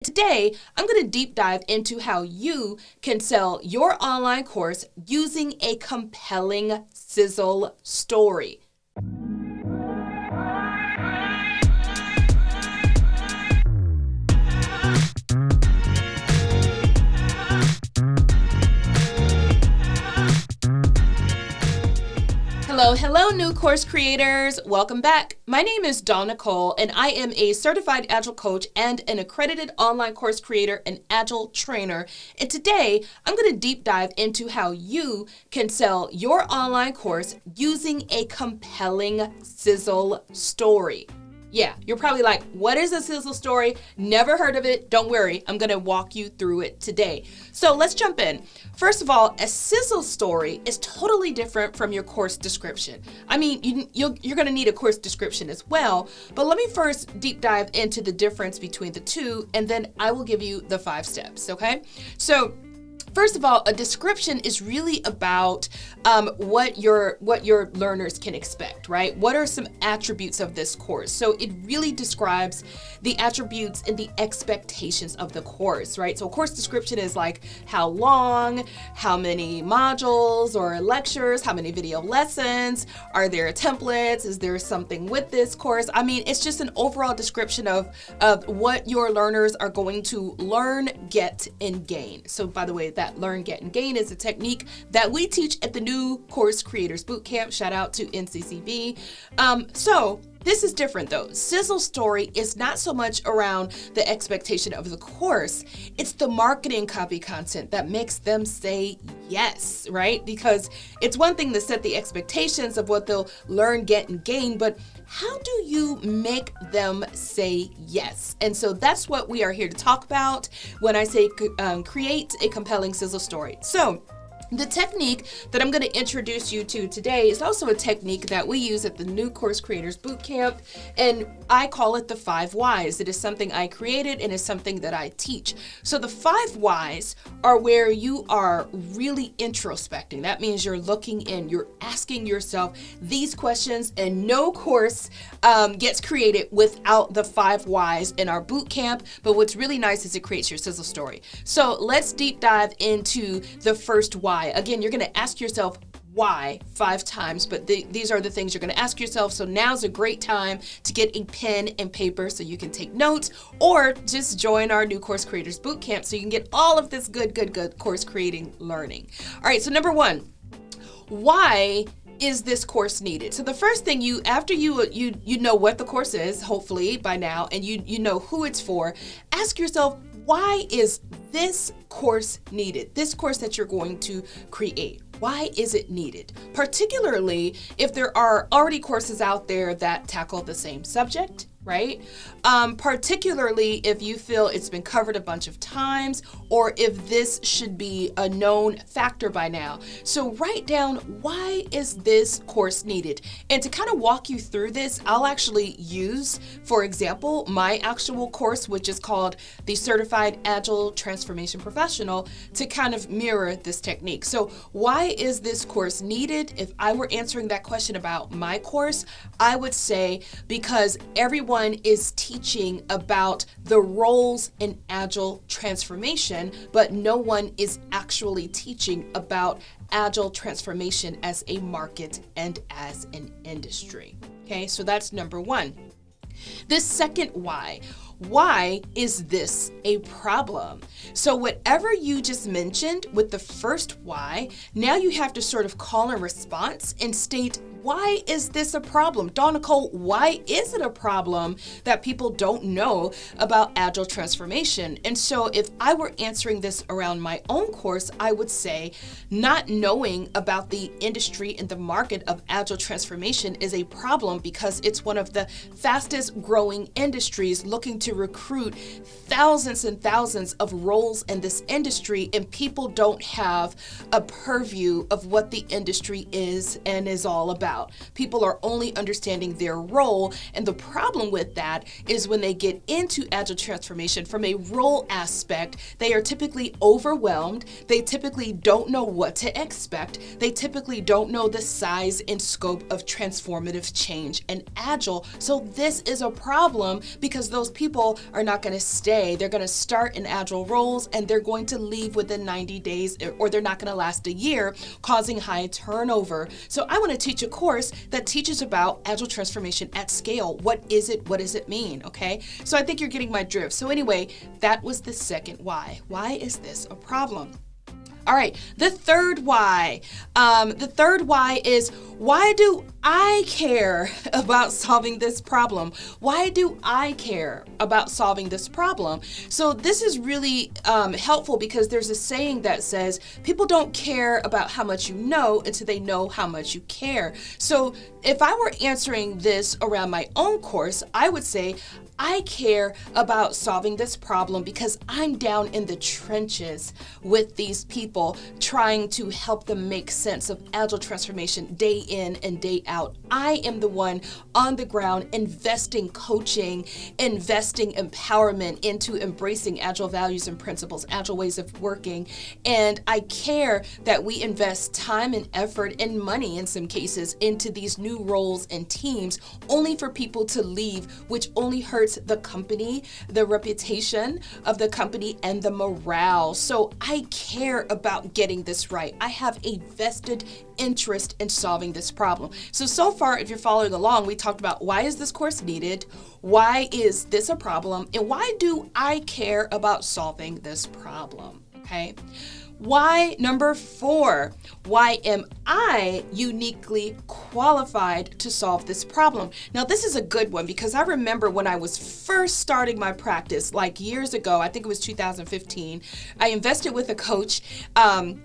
Today, I'm going to deep dive into how you can sell your online course using a compelling sizzle story. Hello, new course creators. Welcome back. My name is Dawn Nicole, and I am a certified Agile coach and an accredited online course creator and Agile trainer. And today, I'm going to deep dive into how you can sell your online course using a compelling sizzle story. Yeah, you're probably like, what is a sizzle story? Never heard of it. Don't worry, I'm going to walk you through it today. So let's jump in. First of all, a sizzle story is totally different from your course description. I mean, you're going to need a course description as well, but let me first deep dive into the difference between the two, and then I will give you the 5 steps, okay? So first of all, a description is really about what your learners can expect, right? What are some attributes of this course? So it really describes the attributes and the expectations of the course, right? So a course description is like how long, how many modules or lectures, how many video lessons, are there templates, is there something with this course? I mean, it's just an overall description of what your learners are going to learn, get, and gain. So by the way, that learn, get, and gain is a technique that we teach at the New Course Creators Bootcamp. Shout out to NCCB. So this is different though. Sizzle story is not so much around the expectation of the course. It's the marketing copy content that makes them say yes, right? Because it's one thing to set the expectations of what they'll learn, get, and gain, but how do you make them say yes? And so that's what we are here to talk about when I say create a compelling sizzle story. So the technique that I'm going to introduce you to today is also a technique that we use at the New Course Creators Bootcamp, and I call it the 5 whys. It is something I created and is something that I teach. So the 5 whys are where you are really introspecting. That means you're looking in, you're asking yourself these questions, and no course gets created without the 5 whys in our bootcamp. But what's really nice is it creates your sizzle story. So let's deep dive into the first why. Again, you're going to ask yourself why 5 times, but these are the things you're going to ask yourself. So now's a great time to get a pen and paper so you can take notes, or just join our New Course Creators Bootcamp so you can get all of this good course creating learning. All right, so number 1, why is this course needed? So the first thing after you know what the course is, hopefully by now, and you know who it's for, ask yourself, why is this course needed? This course that you're going to create. Why is it needed? Particularly if there are already courses out there that tackle the same subject, right? Particularly if you feel it's been covered a bunch of times, or if this should be a known factor by now. So write down, why is this course needed? And to kind of walk you through this, I'll actually use, for example, my actual course, which is called the Certified Agile Transformation Professional, to kind of mirror this technique. So why is this course needed? If I were answering that question about my course, I would say because everyone is teaching about the roles in Agile transformation, but no one is actually teaching about Agile transformation as a market and as an industry. Okay, so that's number 1. The second why is this a problem? So whatever you just mentioned with the first why, now you have to sort of call in response and state, why is this a problem? Dawn Nicole, why is it a problem that people don't know about Agile transformation? And so if I were answering this around my own course, I would say not knowing about the industry and the market of Agile transformation is a problem because it's one of the fastest growing industries looking to recruit thousands and thousands of roles in this industry, and people don't have a purview of what the industry is and is all about. People are only understanding their role, and the problem with that is when they get into Agile transformation from a role aspect, they are typically overwhelmed. They typically don't know what to expect. They typically don't know the size and scope of transformative change in Agile. So this is a problem because those people people are not going to stay. They're going to start in Agile roles and they're going to leave within 90 days, or they're not going to last a year, causing high turnover. So I want to teach a course that teaches about Agile transformation at scale. What is it? What does it mean? Okay. So I think you're getting my drift. So anyway, that was the second why. Why is this a problem? All right, the third why. The third why is, why do I care about solving this problem? Why do I care about solving this problem? So this is really helpful because there's a saying that says people don't care about how much you know until they know how much you care. So if I were answering this around my own course, I would say, I care about solving this problem because I'm down in the trenches with these people trying to help them make sense of Agile transformation day in and day out. I am the one on the ground investing coaching, investing empowerment into embracing Agile values and principles, Agile ways of working. And I care that we invest time and effort and money in some cases into these new roles and teams only for people to leave, which only hurts the company, the reputation of the company, and the morale. So I care about getting this right. I have a vested interest in solving this problem. So far, if you're following along, we talked about why is this course needed? Why is this a problem? And why do I care about solving this problem? Okay. Why number 4, why am I uniquely qualified to solve this problem? Now, this is a good one because I remember when I was first starting my practice, like years ago, I think it was 2015, I invested with a coach, and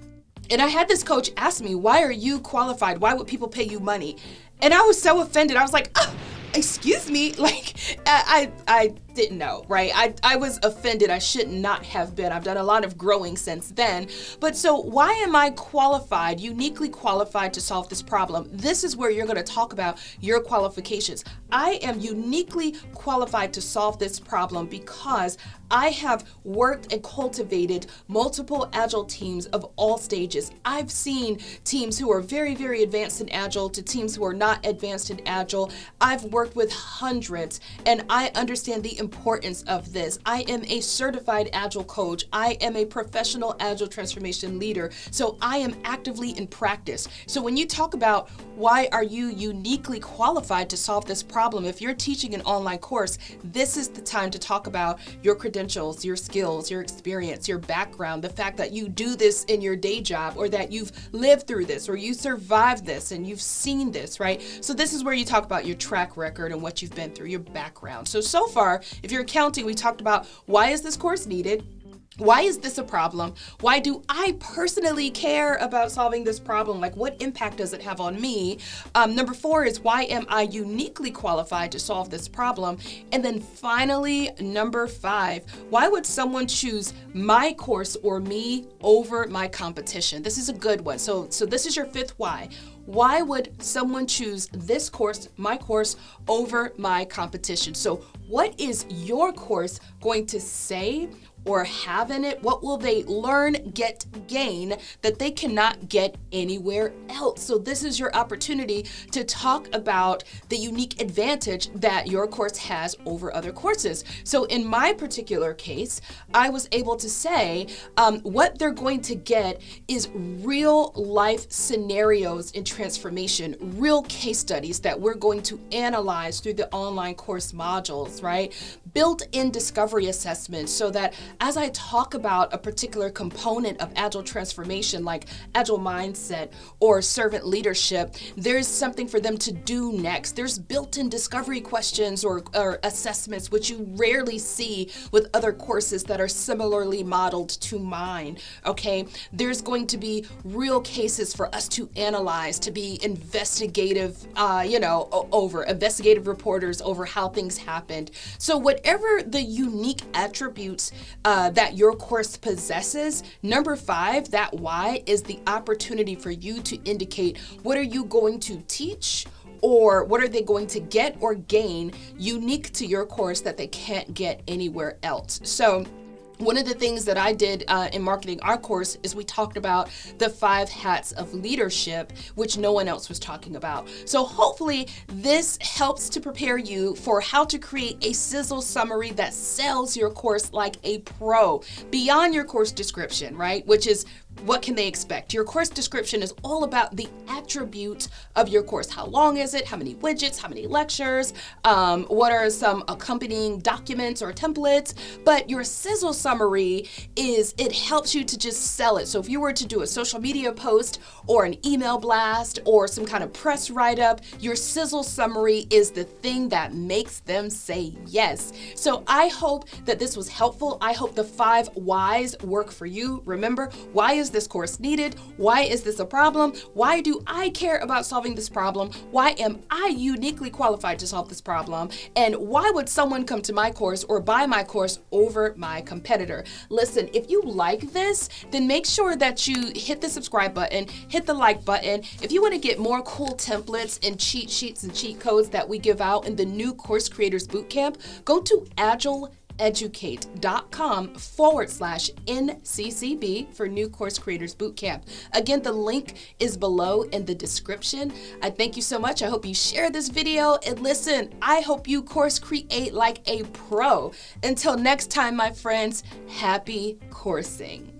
I had this coach ask me, why are you qualified? Why would people pay you money? And I was so offended. I was like, oh, excuse me, like I didn't know, right? I was offended. I should not have been. I've done a lot of growing since then. But so why am I qualified, uniquely qualified to solve this problem? This is where you're going to talk about your qualifications. I am uniquely qualified to solve this problem because I have worked and cultivated multiple Agile teams of all stages. I've seen teams who are very, very advanced in Agile to teams who are not advanced in Agile. I've worked with hundreds and I understand the importance of this. I am a certified Agile coach. I am a professional Agile transformation leader. So I am actively in practice. So when you talk about why are you uniquely qualified to solve this problem, if you're teaching an online course, this is the time to talk about your credentials, your skills, your experience, your background, the fact that you do this in your day job or that you've lived through this or you survived this and you've seen this, right? So this is where you talk about your track record and what you've been through, your background. So far, if you're accounting, we talked about why is this course needed? Why is this a problem? Why do I personally care about solving this problem? Like, what impact does it have on me? Number 4 is, why am I uniquely qualified to solve this problem? And then finally, number 5, why would someone choose my course or me over my competition? This is a good one. So this is your 5th why. Why would someone choose this course, my course, over my competition? So what is your course going to say or have in it? What will they learn, get, gain that they cannot get anywhere else? So this is your opportunity to talk about the unique advantage that your course has over other courses. So in my particular case, I was able to say what they're going to get is real life scenarios in transformation, real case studies that we're going to analyze through the online course modules, right? Built-in discovery assessments so that as I talk about a particular component of Agile transformation, like Agile mindset or servant leadership, there's something for them to do next. There's built-in discovery questions or assessments, which you rarely see with other courses that are similarly modeled to mine, okay? There's going to be real cases for us to analyze, to be investigative, over investigative reporters over how things happened. So whatever the unique attributes that your course possesses, number 5, that why, is the opportunity for you to indicate what are you going to teach or what are they going to get or gain unique to your course that they can't get anywhere else. So One of the things that I did in marketing our course is we talked about the 5 hats of leadership, which no one else was talking about. So hopefully this helps to prepare you for how to create a sizzle summary that sells your course like a pro beyond your course description, right? Which is what can they expect? Your course description is all about the attributes of your course. How long is it? How many widgets? How many lectures? What are some accompanying documents or templates? But your sizzle summary it helps you to just sell it. So if you were to do a social media post or an email blast or some kind of press write-up, your sizzle summary is the thing that makes them say yes. So I hope that this was helpful. I hope the 5 whys work for you. Remember, why is this course needed? Why is this a problem? Why do I care about solving this problem? Why am I uniquely qualified to solve this problem? And why would someone come to my course or buy my course over my competitor? Listen, if you like this, then make sure that you hit the subscribe button, hit the like button. If you want to get more cool templates and cheat sheets and cheat codes that we give out in the new Course Creators Bootcamp, go to agileeducate.com/NCCB for new Course Creators Bootcamp. Again, the link is below in the description. I thank you so much. I hope you share this video, and listen, I hope you course create like a pro. Until next time, my friends, happy coursing.